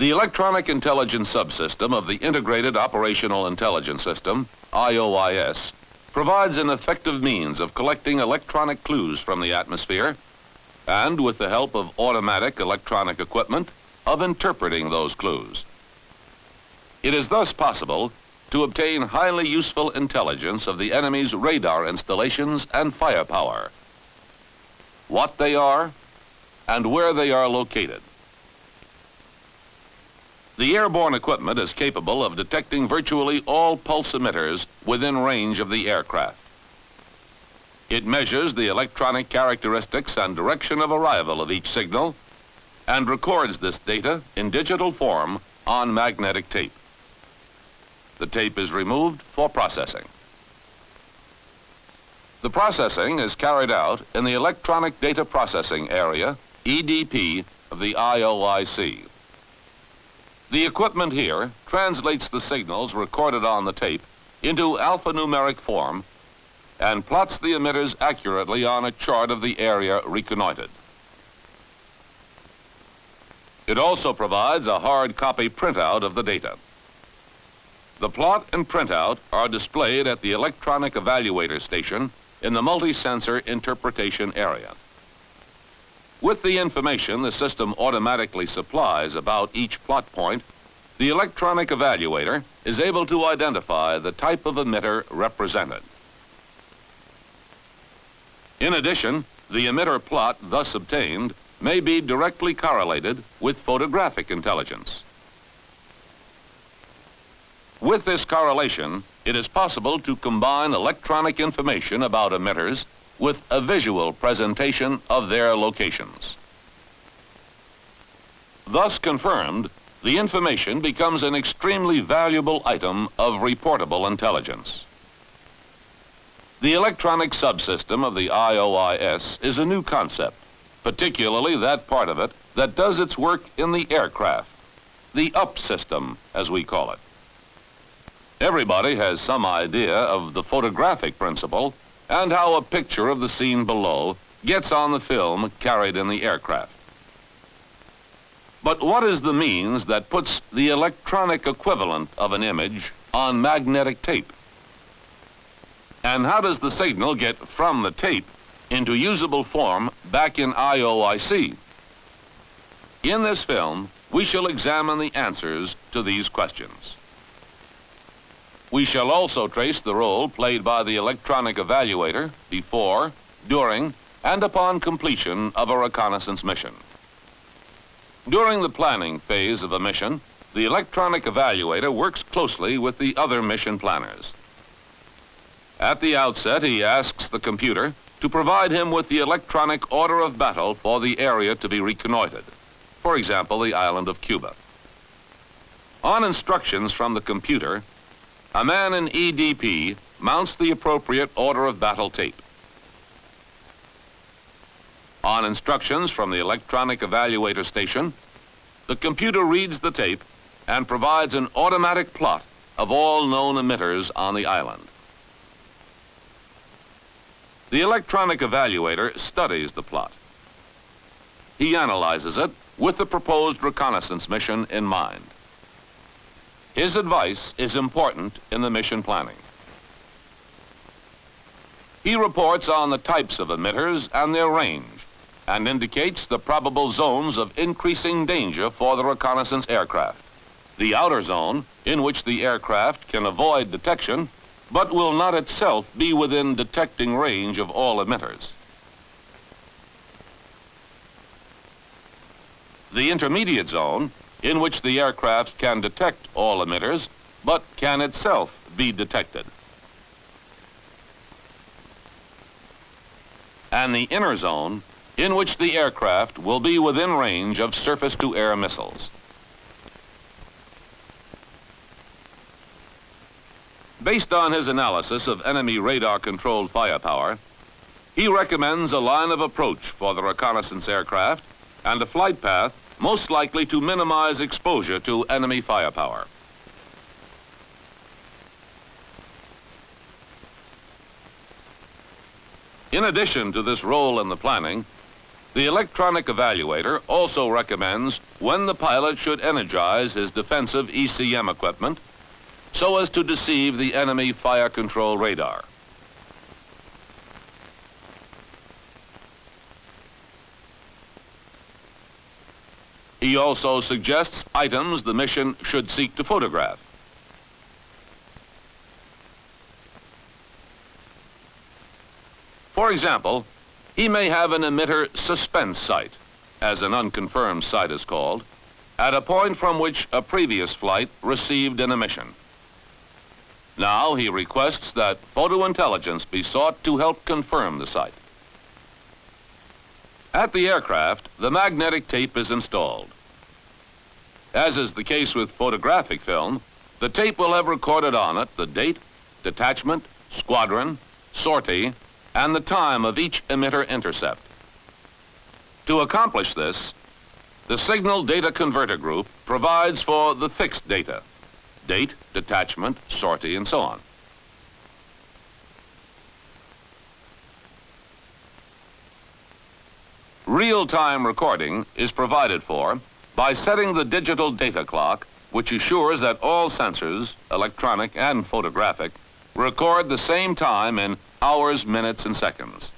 The Electronic Intelligence Subsystem of the Integrated Operational Intelligence System, IOIS, provides an effective means of collecting electronic clues from the atmosphere and, with the help of automatic electronic equipment, of interpreting those clues. It is thus possible to obtain highly useful intelligence of the enemy's radar installations and firepower, what they are, and where they are located. The airborne equipment is capable of detecting virtually all pulse emitters within range of the aircraft. It measures the electronic characteristics and direction of arrival of each signal and records this data in digital form on magnetic tape. The tape is removed for processing. The processing is carried out in the Electronic Data Processing Area, EDP, of the IOIC. The equipment here translates the signals recorded on the tape into alphanumeric form and plots the emitters accurately on a chart of the area reconnoitered. It also provides a hard copy printout of the data. The plot and printout are displayed at the electronic evaluator station in the multi-sensor interpretation area. With the information the system automatically supplies about each plot point, the electronic evaluator is able to identify the type of emitter represented. In addition, the emitter plot thus obtained may be directly correlated with photographic intelligence. With this correlation, it is possible to combine electronic information about emitters with a visual presentation of their locations. Thus confirmed, the information becomes an extremely valuable item of reportable intelligence. The electronic subsystem of the IOIS is a new concept, particularly that part of it that does its work in the aircraft, the up system, as we call it. Everybody has some idea of the photographic principle and how a picture of the scene below gets on the film carried in the aircraft. But what is the means that puts the electronic equivalent of an image on magnetic tape? And how does the signal get from the tape into usable form back in IOIC? In this film, we shall examine the answers to these questions. We shall also trace the role played by the electronic evaluator before, during, and upon completion of a reconnaissance mission. During the planning phase of a mission, the electronic evaluator works closely with the other mission planners. At the outset, he asks the computer to provide him with the electronic order of battle for the area to be reconnoitered, for example, the island of Cuba. On instructions from the computer, a man in EDP mounts the appropriate order of battle tape. On instructions from the electronic evaluator station, the computer reads the tape and provides an automatic plot of all known emitters on the island. The electronic evaluator studies the plot. He analyzes it with the proposed reconnaissance mission in mind. His advice is important in the mission planning. He reports on the types of emitters and their range and indicates the probable zones of increasing danger for the reconnaissance aircraft. The outer zone, in which the aircraft can avoid detection, but will not itself be within detecting range of all emitters. The intermediate zone, in which the aircraft can detect all emitters, but can itself be detected. And the inner zone, in which the aircraft will be within range of surface-to-air missiles. Based on his analysis of enemy radar-controlled firepower, he recommends a line of approach for the reconnaissance aircraft and a flight path most likely to minimize exposure to enemy firepower. In addition to this role in the planning, The electronic evaluator also recommends when the pilot should energize his defensive ECM equipment so as to deceive the enemy fire control radar. He also suggests items the mission should seek to photograph. For example, he may have an emitter suspense site, as an unconfirmed site is called, at a point from which a previous flight received an emission. Now he requests that photo intelligence be sought to help confirm the site. At the aircraft, the magnetic tape is installed. As is the case with photographic film, the tape will have recorded on it the date, detachment, squadron, sortie, and the time of each emitter intercept. To accomplish this, the Signal Data Converter Group provides for the fixed data, date, detachment, sortie, and so on. Real-time recording is provided for by setting the digital data clock, which assures that all sensors, electronic and photographic, record the same time in hours, minutes, and seconds.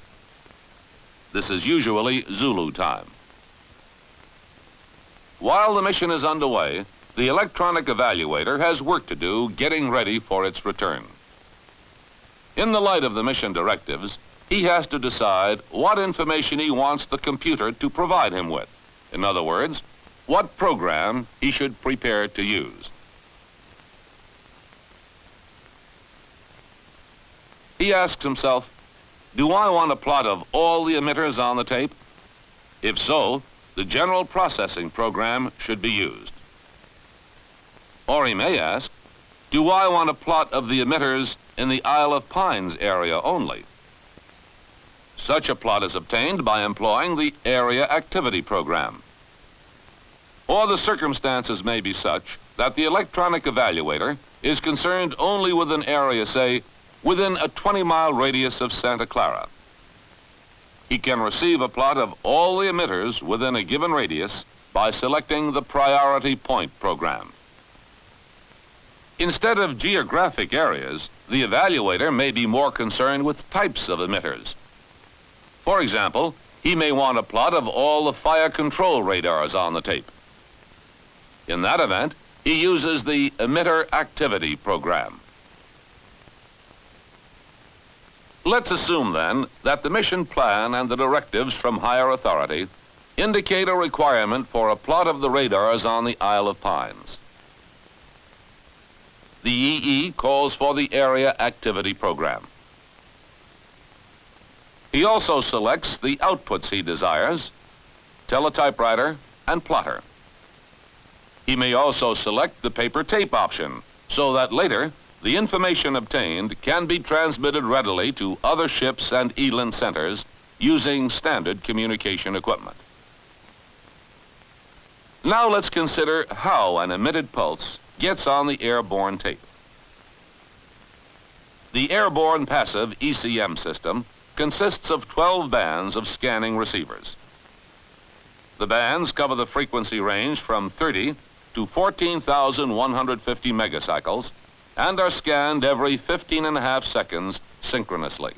This is usually Zulu time. While the mission is underway, the electronic evaluator has work to do getting ready for its return. In the light of the mission directives, he has to decide what information he wants the computer to provide him with. In other words, what program he should prepare to use. He asks himself, do I want a plot of all the emitters on the tape? If so, the general processing program should be used. Or he may ask, do I want a plot of the emitters in the Isle of Pines area only? Such a plot is obtained by employing the Area Activity Program. Or the circumstances may be such that the electronic evaluator is concerned only with an area, say, within a 20-mile radius of Santa Clara. He can receive a plot of all the emitters within a given radius by selecting the Priority Point program. Instead of geographic areas, the evaluator may be more concerned with types of emitters. For example, he may want a plot of all the fire control radars on the tape. In that event, he uses the Emitter Activity Program. Let's assume then that the mission plan and the directives from higher authority indicate a requirement for a plot of the radars on the Isle of Pines. The EE calls for the Area Activity Program. He also selects the outputs he desires, teletypewriter and plotter. He may also select the paper tape option so that later the information obtained can be transmitted readily to other ships and ELIN centers using standard communication equipment. Now let's consider how an emitted pulse gets on the airborne tape. The airborne passive ECM system consists of 12 bands of scanning receivers. The bands cover the frequency range from 30 to 14,150 megacycles and are scanned every 15.5 seconds synchronously.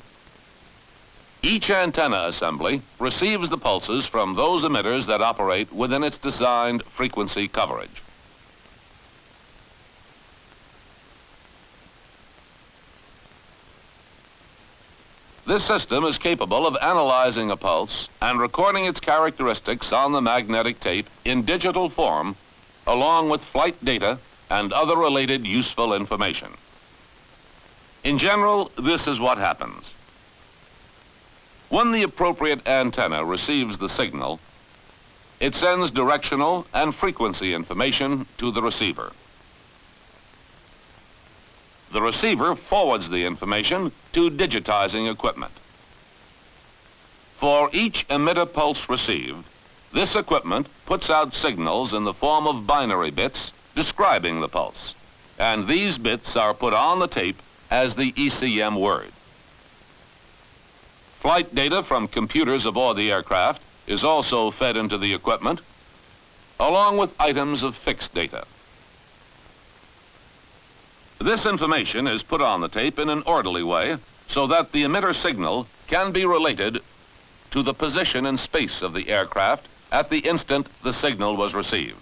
Each antenna assembly receives the pulses from those emitters that operate within its designed frequency coverage. This system is capable of analyzing a pulse and recording its characteristics on the magnetic tape in digital form, along with flight data and other related useful information. In general, this is what happens. When the appropriate antenna receives the signal, it sends directional and frequency information to the receiver. The receiver forwards the information to digitizing equipment. For each emitter pulse received, this equipment puts out signals in the form of binary bits describing the pulse, and these bits are put on the tape as the ECM word. Flight data from computers aboard the aircraft is also fed into the equipment, along with items of fixed data. This information is put on the tape in an orderly way so that the emitter signal can be related to the position and space of the aircraft at the instant the signal was received.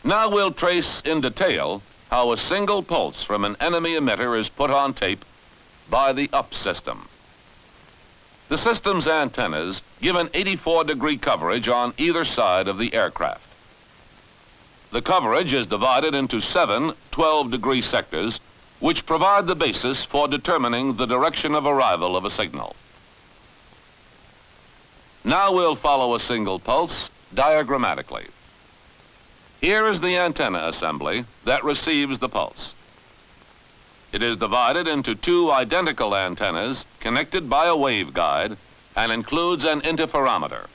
Now we'll trace in detail how a single pulse from an enemy emitter is put on tape by the up system. The system's antennas give an 84-degree coverage on either side of the aircraft. The coverage is divided into 7 12-degree sectors, which provide the basis for determining the direction of arrival of a signal. Now we'll follow a single pulse diagrammatically. Here is the antenna assembly that receives the pulse. It is divided into 2 identical antennas connected by a waveguide and includes an interferometer.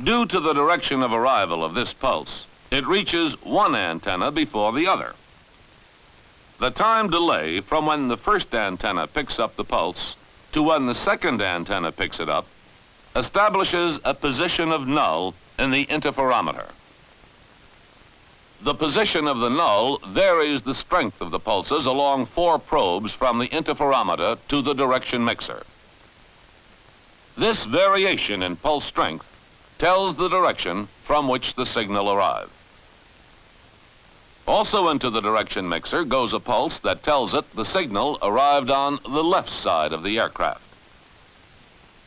Due to the direction of arrival of this pulse, it reaches one antenna before the other. The time delay from when the first antenna picks up the pulse to when the second antenna picks it up establishes a position of null in the interferometer. The position of the null varies the strength of the pulses along 4 probes from the interferometer to the direction mixer. This variation in pulse strength tells the direction from which the signal arrived. Also into the direction mixer goes a pulse that tells it the signal arrived on the left side of the aircraft.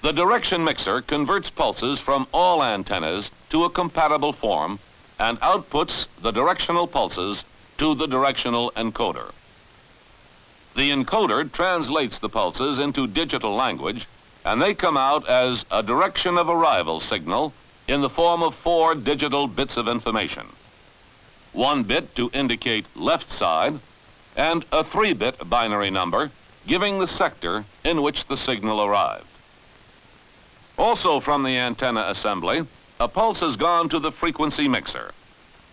The direction mixer converts pulses from all antennas to a compatible form and outputs the directional pulses to the directional encoder. The encoder translates the pulses into digital language, and they come out as a direction of arrival signal in the form of 4 digital bits of information. 1 bit to indicate left side, and a 3-bit binary number giving the sector in which the signal arrived. Also from the antenna assembly, a pulse has gone to the frequency mixer.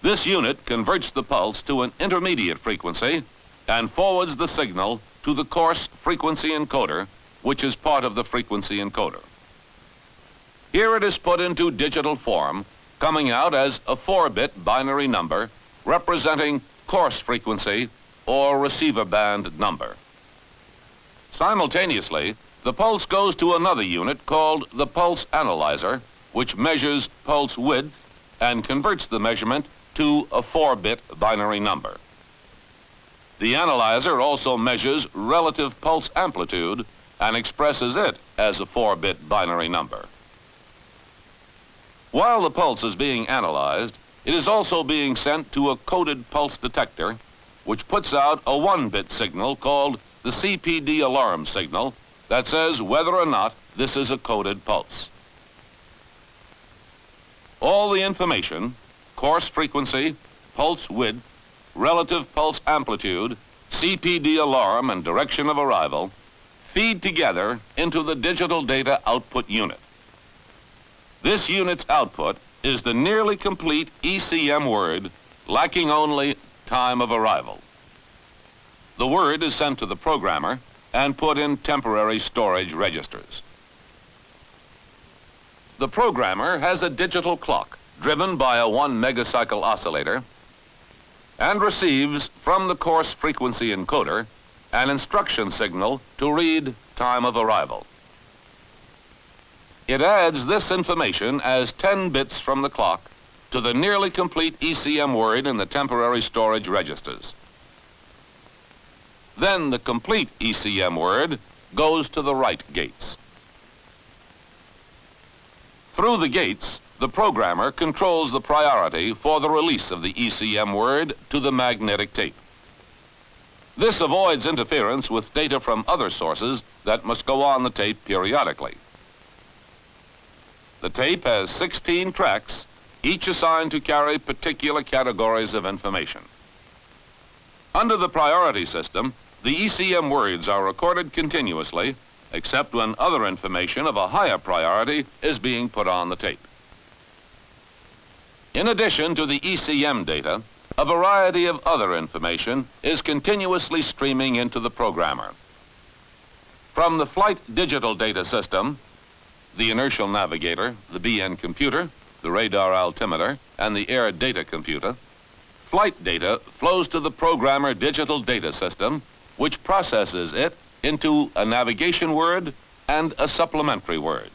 This unit converts the pulse to an intermediate frequency and forwards the signal to the coarse frequency encoder, which is part of the frequency encoder. Here it is put into digital form, coming out as a 4-bit binary number representing coarse frequency or receiver band number. Simultaneously, the pulse goes to another unit called the pulse analyzer, which measures pulse width and converts the measurement to a 4-bit binary number. The analyzer also measures relative pulse amplitude and expresses it as a 4-bit binary number. While the pulse is being analyzed, it is also being sent to a coded pulse detector, which puts out a 1-bit signal called the CPD alarm signal that says whether or not this is a coded pulse. All the information, coarse frequency, pulse width, relative pulse amplitude, CPD alarm, and direction of arrival, feed together into the digital data output unit. This unit's output is the nearly complete ECM word, lacking only time of arrival. The word is sent to the programmer and put in temporary storage registers. The programmer has a digital clock driven by a 1 megacycle oscillator and receives from the coarse frequency encoder an instruction signal to read time of arrival. It adds this information as 10 bits from the clock to the nearly complete ECM word in the temporary storage registers. Then the complete ECM word goes to the write gates. Through the gates, the programmer controls the priority for the release of the ECM word to the magnetic tape. This avoids interference with data from other sources that must go on the tape periodically. The tape has 16 tracks, each assigned to carry particular categories of information. Under the priority system, the ECM words are recorded continuously, except when other information of a higher priority is being put on the tape. In addition to the ECM data, a variety of other information is continuously streaming into the programmer. From the flight digital data system, the inertial navigator, the BN computer, the radar altimeter, and the air data computer, flight data flows to the programmer digital data system, which processes it into a navigation word and a supplementary word.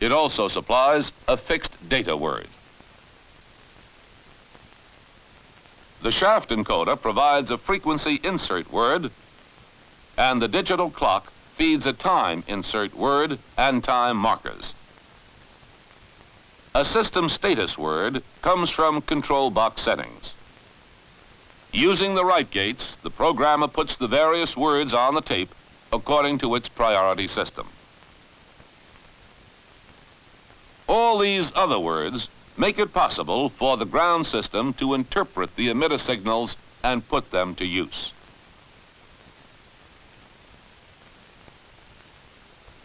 It also supplies a fixed data word. The shaft encoder provides a frequency insert word, and the digital clock feeds a time insert word and time markers. A system status word comes from control box settings. Using the right gates, the programmer puts the various words on the tape according to its priority system. All these other words make it possible for the ground system to interpret the emitter signals and put them to use.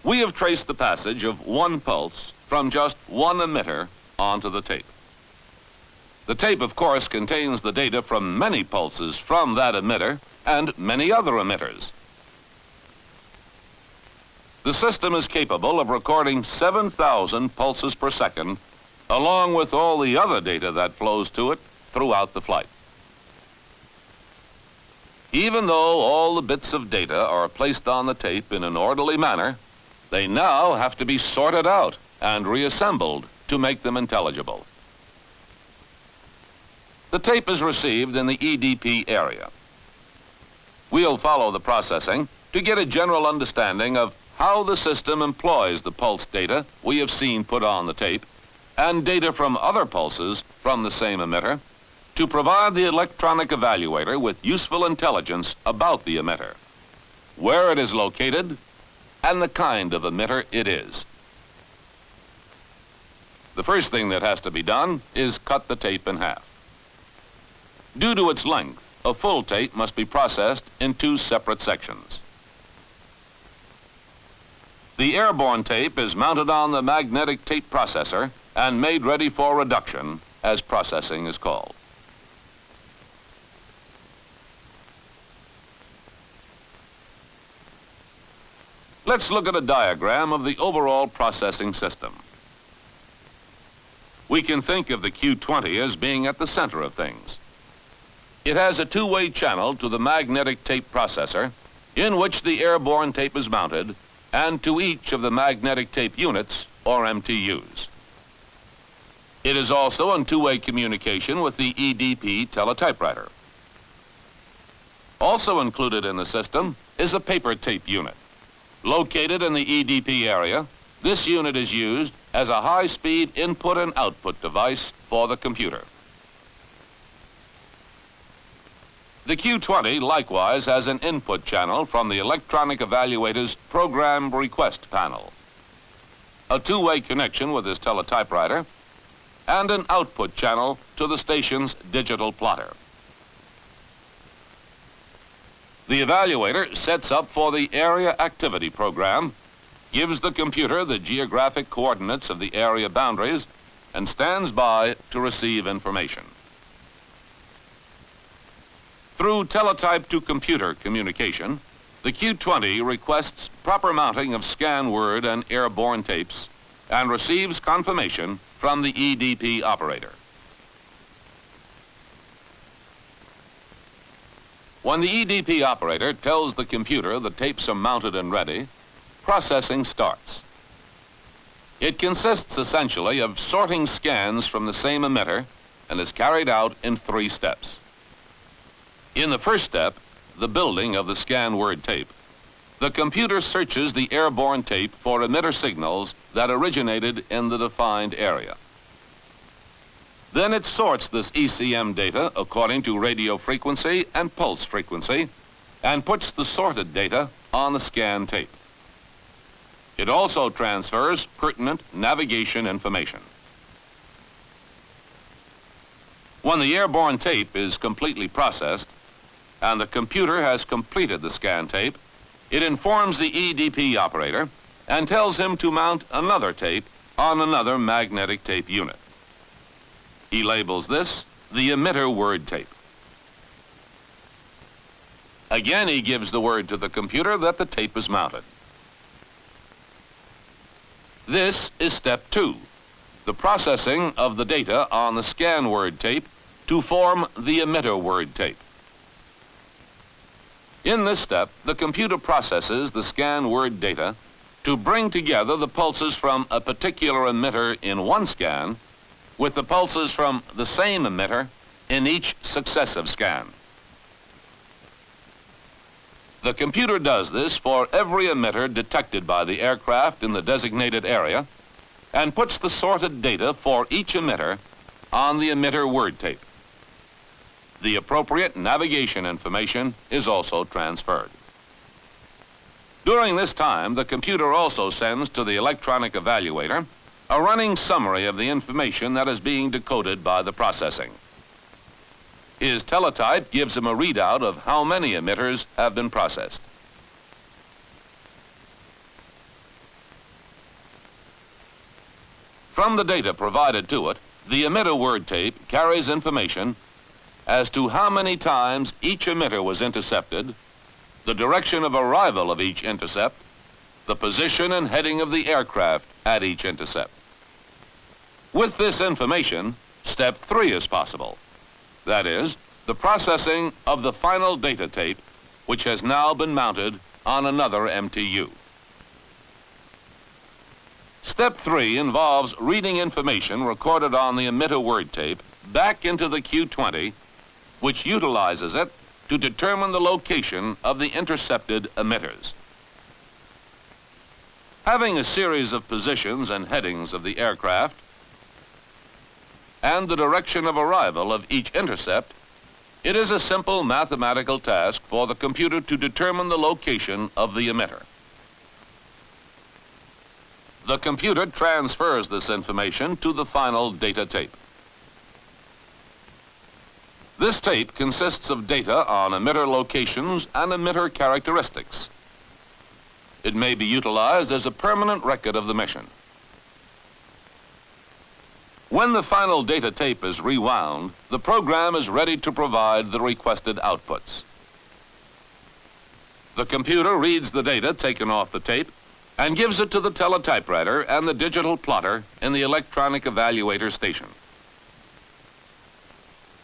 We have traced the passage of one pulse from just one emitter onto the tape. The tape, of course, contains the data from many pulses from that emitter and many other emitters. The system is capable of recording 7,000 pulses per second, along with all the other data that flows to it throughout the flight. Even though all the bits of data are placed on the tape in an orderly manner, they now have to be sorted out and reassembled to make them intelligible. The tape is received in the EDP area. We'll follow the processing to get a general understanding of how the system employs the pulse data we have seen put on the tape and data from other pulses from the same emitter to provide the electronic evaluator with useful intelligence about the emitter, where it is located, and the kind of emitter it is. The first thing that has to be done is cut the tape in half. Due to its length, a full tape must be processed in two separate sections. The airborne tape is mounted on the magnetic tape processor and made ready for reduction, as processing is called. Let's look at a diagram of the overall processing system. We can think of the Q20 as being at the center of things. It has a two-way channel to the magnetic tape processor, in which the airborne tape is mounted, and to each of the magnetic tape units, or MTUs. It is also in two-way communication with the EDP teletypewriter. Also included in the system is a paper tape unit. Located in the EDP area, this unit is used as a high-speed input and output device for the computer. The Q20 likewise has an input channel from the electronic evaluator's program request panel, a two-way connection with his teletypewriter, and an output channel to the station's digital plotter. The evaluator sets up for the area activity program, gives the computer the geographic coordinates of the area boundaries, and stands by to receive information. Through teletype to computer communication, the Q20 requests proper mounting of scan word and airborne tapes and receives confirmation from the EDP operator. When the EDP operator tells the computer the tapes are mounted and ready, processing starts. It consists essentially of sorting scans from the same emitter and is carried out in 3 steps. In the first step, the building of the scan word tape, the computer searches the airborne tape for emitter signals that originated in the defined area. Then it sorts this ECM data according to radio frequency and pulse frequency and puts the sorted data on the scan tape. It also transfers pertinent navigation information. When the airborne tape is completely processed and the computer has completed the scan tape, it informs the EDP operator and tells him to mount another tape on another magnetic tape unit. He labels this the emitter word tape. Again, he gives the word to the computer that the tape is mounted. This is step 2, the processing of the data on the scan word tape to form the emitter word tape. In this step, the computer processes the scan word data to bring together the pulses from a particular emitter in one scan with the pulses from the same emitter in each successive scan. The computer does this for every emitter detected by the aircraft in the designated area and puts the sorted data for each emitter on the emitter word tape. The appropriate navigation information is also transferred. During this time, the computer also sends to the electronic evaluator a running summary of the information that is being decoded by the processing. His teletype gives him a readout of how many emitters have been processed. From the data provided to it, the emitter word tape carries information as to how many times each emitter was intercepted, the direction of arrival of each intercept, the position and heading of the aircraft at each intercept. With this information, step 3 is possible. That is, the processing of the final data tape, which has now been mounted on another MTU. Step 3 involves reading information recorded on the emitter word tape back into the Q20, which utilizes it to determine the location of the intercepted emitters. Having a series of positions and headings of the aircraft and the direction of arrival of each intercept, it is a simple mathematical task for the computer to determine the location of the emitter. The computer transfers this information to the final data tape. This tape consists of data on emitter locations and emitter characteristics. It may be utilized as a permanent record of the mission. When the final data tape is rewound, the program is ready to provide the requested outputs. The computer reads the data taken off the tape and gives it to the teletypewriter and the digital plotter in the electronic evaluator station.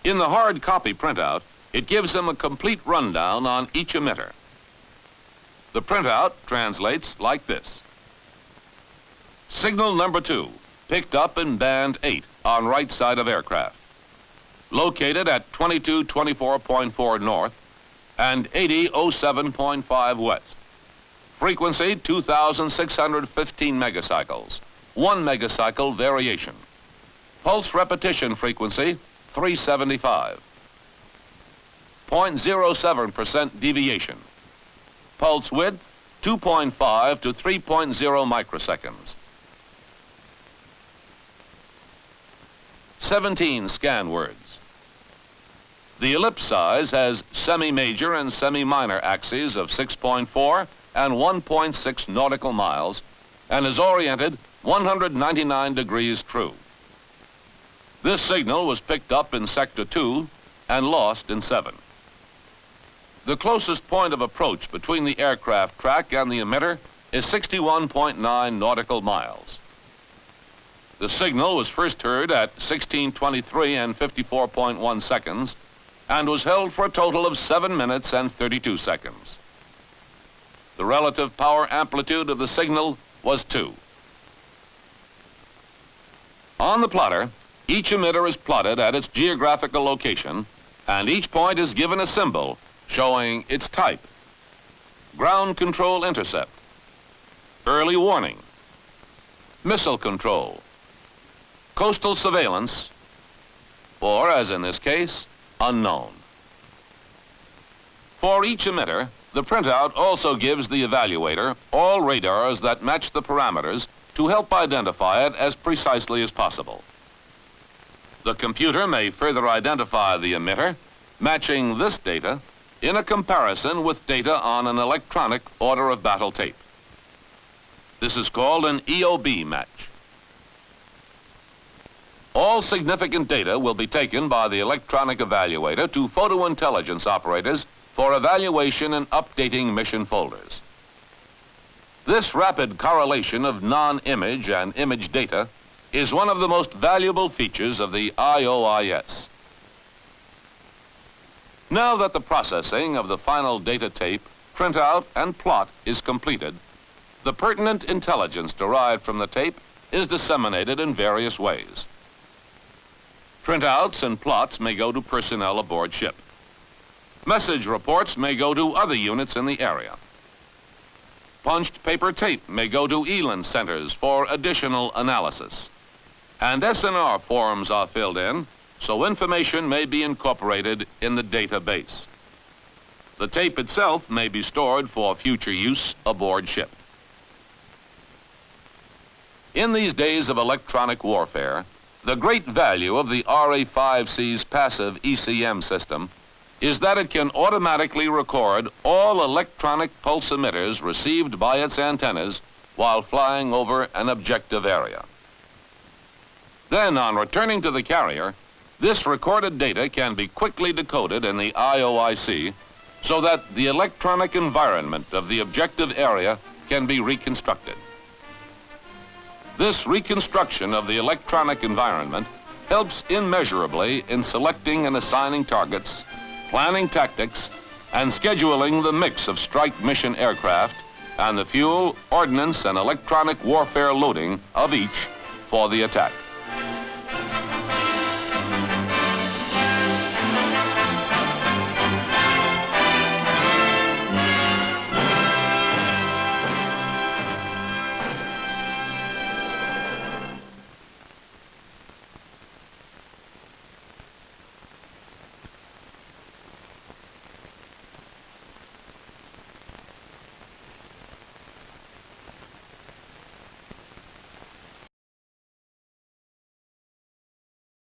In the hard copy printout, it gives them a complete rundown on each emitter. The printout translates like this. Signal number 2, picked up in band 8 on right side of aircraft. Located at 2224.4 north and 8007.5 west. Frequency 2,615 megacycles, 1 megacycle variation. Pulse repetition frequency 375. 0.07% deviation. Pulse width 2.5 to 3.0 microseconds. 17 scan words. The ellipse size has semi-major and semi-minor axes of 6.4 and 1.6 nautical miles and is oriented 199 degrees true. This signal was picked up in Sector 2 and lost in 7. The closest point of approach between the aircraft track and the emitter is 61.9 nautical miles. The signal was first heard at 1623 and 54.1 seconds and was held for a total of 7 minutes and 32 seconds. The relative power amplitude of the signal was 2. On the plotter, each emitter is plotted at its geographical location and each point is given a symbol showing its type. Ground control intercept, early warning, missile control, coastal surveillance, or as in this case, unknown. For each emitter, the printout also gives the evaluator all radars that match the parameters to help identify it as precisely as possible. The computer may further identify the emitter, matching this data in a comparison with data on an electronic order of battle tape. This is called an EOB match. All significant data will be taken by the electronic evaluator to photo intelligence operators for evaluation and updating mission folders. This rapid correlation of non-image and image data is one of the most valuable features of the IOIS. Now that the processing of the final data tape, printout, and plot is completed, the pertinent intelligence derived from the tape is disseminated in various ways. Printouts and plots may go to personnel aboard ship. Message reports may go to other units in the area. Punched paper tape may go to ELAN centers for additional analysis. And SNR forms are filled in, so information may be incorporated in the database. The tape itself may be stored for future use aboard ship. In these days of electronic warfare, the great value of the RA-5C's passive ECM system is that it can automatically record all electronic pulse emitters received by its antennas while flying over an objective area. Then, on returning to the carrier, this recorded data can be quickly decoded in the IOIC so that the electronic environment of the objective area can be reconstructed. This reconstruction of the electronic environment helps immeasurably in selecting and assigning targets, planning tactics, and scheduling the mix of strike mission aircraft and the fuel, ordnance, and electronic warfare loading of each for the attack.